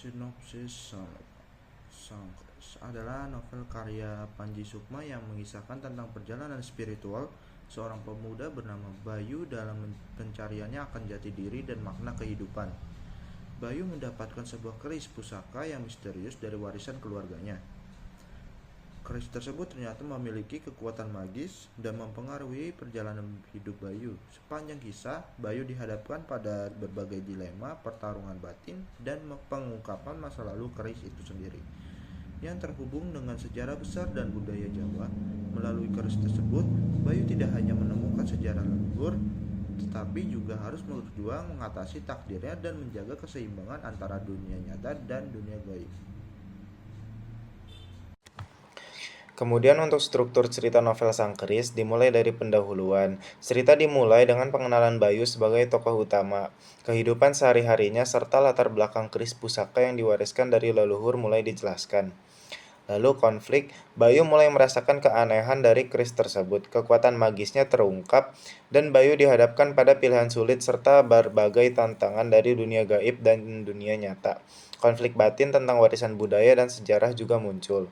Sinopsis Sangkris adalah novel karya Panji Sukma yang mengisahkan tentang perjalanan spiritual seorang pemuda bernama Bayu dalam pencariannya akan jati diri dan makna kehidupan. Bayu mendapatkan sebuah keris pusaka yang misterius dari warisan keluarganya. Keris tersebut ternyata memiliki kekuatan magis dan mempengaruhi perjalanan hidup Bayu. Sepanjang kisah, Bayu dihadapkan pada berbagai dilema, pertarungan batin, dan pengungkapan masa lalu keris itu sendiri, yang terhubung dengan sejarah besar dan budaya Jawa. Melalui keris tersebut, Bayu tidak hanya menemukan sejarah leluhur, tetapi juga harus berjuang mengatasi takdirnya dan menjaga keseimbangan antara dunia nyata dan dunia gaib. Kemudian untuk struktur cerita novel Sangkris dimulai dari pendahuluan. Cerita dimulai dengan pengenalan Bayu sebagai tokoh utama, kehidupan sehari-harinya serta latar belakang keris pusaka yang diwariskan dari leluhur mulai dijelaskan. Lalu konflik, Bayu mulai merasakan keanehan dari keris tersebut, kekuatan magisnya terungkap, dan Bayu dihadapkan pada pilihan sulit serta berbagai tantangan dari dunia gaib dan dunia nyata. Konflik batin tentang warisan budaya dan sejarah juga muncul.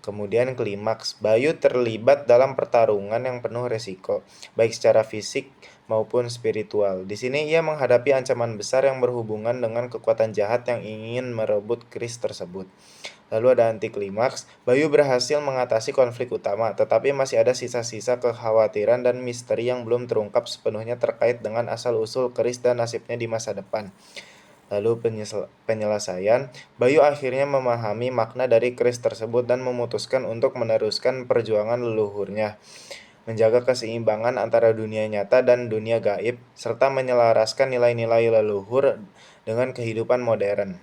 Kemudian klimaks, Bayu terlibat dalam pertarungan yang penuh resiko, baik secara fisik maupun spiritual. Di sini ia menghadapi ancaman besar yang berhubungan dengan kekuatan jahat yang ingin merebut keris tersebut. Lalu ada anti klimaks, Bayu berhasil mengatasi konflik utama, tetapi masih ada sisa-sisa kekhawatiran dan misteri yang belum terungkap sepenuhnya terkait dengan asal-usul keris dan nasibnya di masa depan. Lalu penyelesaian, Bayu akhirnya memahami makna dari keris tersebut dan memutuskan untuk meneruskan perjuangan leluhurnya, menjaga keseimbangan antara dunia nyata dan dunia gaib, serta menyelaraskan nilai-nilai leluhur dengan kehidupan modern.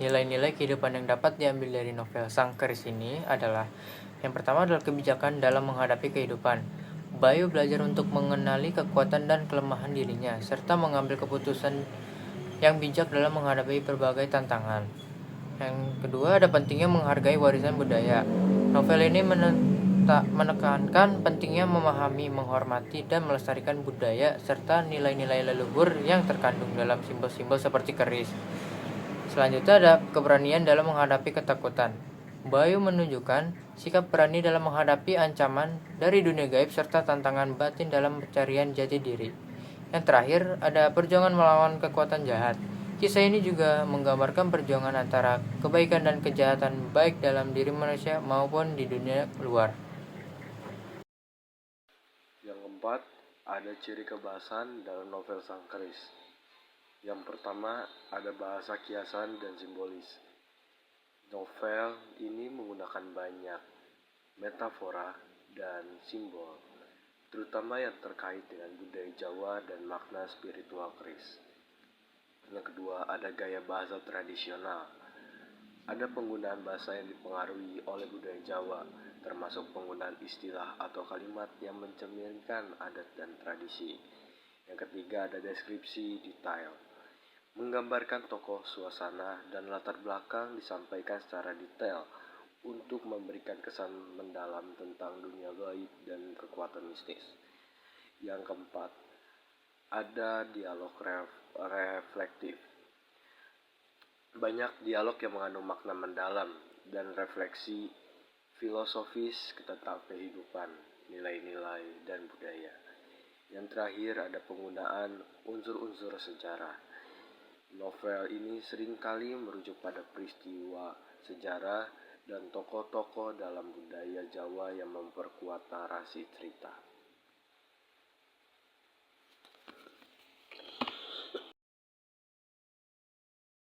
Nilai-nilai kehidupan yang dapat diambil dari novel Sangkris ini adalah: yang pertama adalah kebijakan dalam menghadapi kehidupan. Bayu belajar untuk mengenali kekuatan dan kelemahan dirinya, serta mengambil keputusan yang bijak dalam menghadapi berbagai tantangan. Yang kedua, ada pentingnya menghargai warisan budaya. Novel ini menekankan pentingnya memahami, menghormati, dan melestarikan budaya serta nilai-nilai leluhur yang terkandung dalam simbol-simbol seperti keris. Selanjutnya ada keberanian dalam menghadapi ketakutan. Bayu menunjukkan sikap berani dalam menghadapi ancaman dari dunia gaib serta tantangan batin dalam pencarian jati diri. Yang terakhir, ada perjuangan melawan kekuatan jahat. Kisah ini juga menggambarkan perjuangan antara kebaikan dan kejahatan baik dalam diri manusia maupun di dunia luar. Yang keempat, ada ciri kebahasan dalam novel Sangkris. Yang pertama, ada bahasa kiasan dan simbolis. Novel ini menggunakan banyak metafora dan simbol, terutama yang terkait dengan budaya Jawa dan makna spiritual keris. Yang kedua, ada gaya bahasa tradisional. Ada penggunaan bahasa yang dipengaruhi oleh budaya Jawa, termasuk penggunaan istilah atau kalimat yang mencerminkan adat dan tradisi. Yang ketiga, ada deskripsi detail. Menggambarkan tokoh, suasana, dan latar belakang disampaikan secara detail untuk memberikan kesan mendalam tentang dunia gaib dan kekuatan mistis. Yang keempat, ada dialog reflektif. Banyak dialog yang mengandung makna mendalam dan refleksi filosofis tentang kehidupan, nilai-nilai, dan budaya. Yang terakhir, ada penggunaan unsur-unsur sejarah. Novel ini seringkali merujuk pada peristiwa sejarah dan tokoh-tokoh dalam budaya Jawa yang memperkuat narasi cerita.